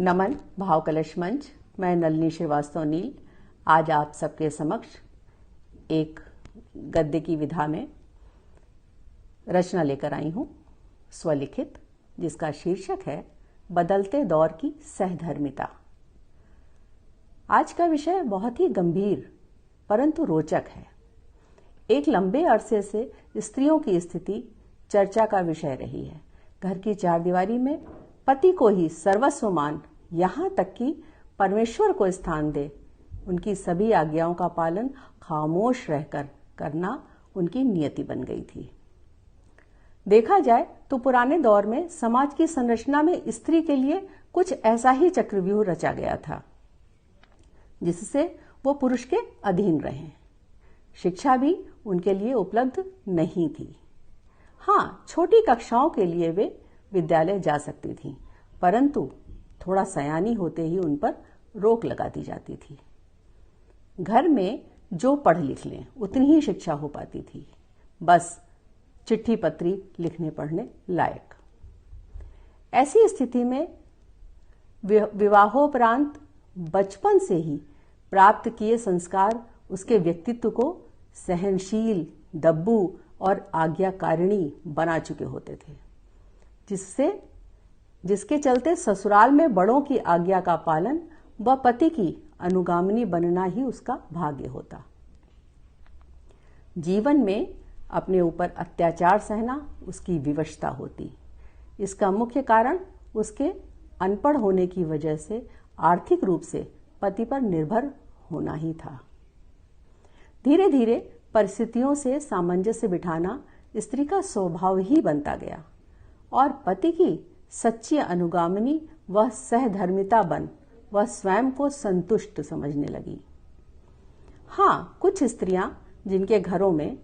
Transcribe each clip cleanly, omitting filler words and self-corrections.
नमन भाव कलश मंच। मैं नलिनी श्रीवास्तव नील आज आप सबके समक्ष एक गद्य की विधा में रचना लेकर आई हूं, स्वलिखित, जिसका शीर्षक है बदलते दौर की सहधर्मिता। आज का विषय बहुत ही गंभीर परंतु रोचक है। एक लंबे अरसे से स्त्रियों की स्थिति चर्चा का विषय रही है। घर की चारदीवारी में पति को ही सर्वस्व मान, यहाँ तक कि परमेश्वर को स्थान दे, उनकी सभी आज्ञाओं का पालन खामोश रहकर करना उनकी नियति बन गई थी। देखा जाए तो पुराने दौर में समाज की संरचना में स्त्री के लिए कुछ ऐसा ही चक्रव्यूह रचा गया था जिससे वो पुरुष के अधीन रहे। शिक्षा भी उनके लिए उपलब्ध नहीं थी। हाँ, छोटी कक्षाओं के लिए वे विद्यालय जा सकती थीं, परंतु थोड़ा सयानी होते ही उन पर रोक लगा दी जाती थी। घर में जो पढ़ लिख लें उतनी ही शिक्षा हो पाती थी, बस चिट्ठी पत्री लिखने पढ़ने लायक। ऐसी स्थिति में विवाहोपरांत बचपन से ही प्राप्त किए संस्कार उसके व्यक्तित्व को सहनशील, दब्बू और आज्ञाकारिणी बना चुके होते थे, जिसके चलते ससुराल में बड़ों की आज्ञा का पालन व पति की अनुगामिनी बनना ही उसका भाग्य होता। जीवन में अपने ऊपर अत्याचार सहना उसकी विवशता होती। इसका मुख्य कारण उसके अनपढ़ होने की वजह से आर्थिक रूप से पति पर निर्भर होना ही था। धीरे धीरे परिस्थितियों से सामंजस्य बिठाना स्त्री का स्वभाव ही बनता गया और पति की सच्ची अनुगामिनी व सहधर्मिता बन वह स्वयं को संतुष्ट समझने लगी। हाँ, कुछ स्त्रियां जिनके घरों में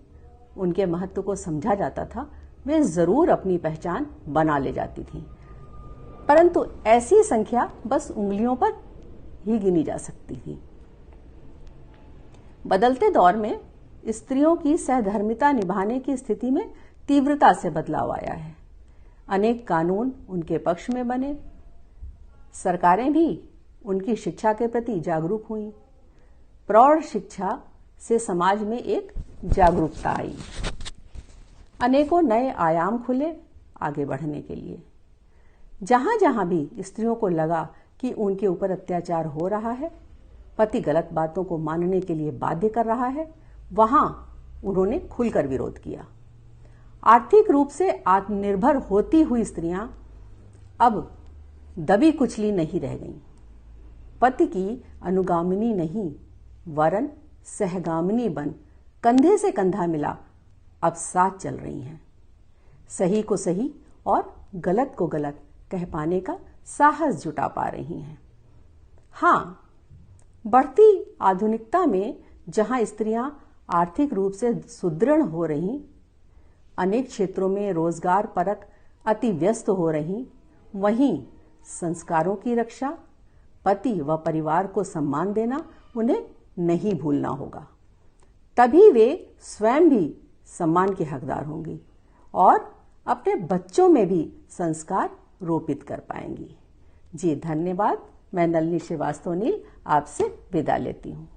उनके महत्व को समझा जाता था, वे जरूर अपनी पहचान बना ले जाती थीं, परंतु ऐसी संख्या बस उंगलियों पर ही गिनी जा सकती थी। बदलते दौर में स्त्रियों की सहधर्मिता निभाने की स्थिति में तीव्रता से बदलाव आया है। अनेक कानून उनके पक्ष में बने, सरकारें भी उनकी शिक्षा के प्रति जागरूक हुई। प्रौढ़ शिक्षा से समाज में एक जागरूकता आई। अनेकों नए आयाम खुले आगे बढ़ने के लिए। जहां जहां भी स्त्रियों को लगा कि उनके ऊपर अत्याचार हो रहा है, पति गलत बातों को मानने के लिए बाध्य कर रहा है, वहां उन्होंने खुलकर विरोध किया। आर्थिक रूप से आत्मनिर्भर होती हुई स्त्रियां अब दबी कुचली नहीं रह गईं। पति की अनुगामिनी नहीं वरन सहगामिनी बन कंधे से कंधा मिला अब साथ चल रही हैं। सही को सही और गलत को गलत कह पाने का साहस जुटा पा रही हैं। हाँ, बढ़ती आधुनिकता में जहां स्त्रियां आर्थिक रूप से सुदृढ़ हो रही, अनेक क्षेत्रों में रोजगार परक अति व्यस्त हो रही, वहीं संस्कारों की रक्षा, पति व परिवार को सम्मान देना उन्हें नहीं भूलना होगा। तभी वे स्वयं भी सम्मान के हकदार होंगी और अपने बच्चों में भी संस्कार रोपित कर पाएंगी। जी धन्यवाद। मैं नलिनी श्रीवास्तव नील आपसे विदा लेती हूँ।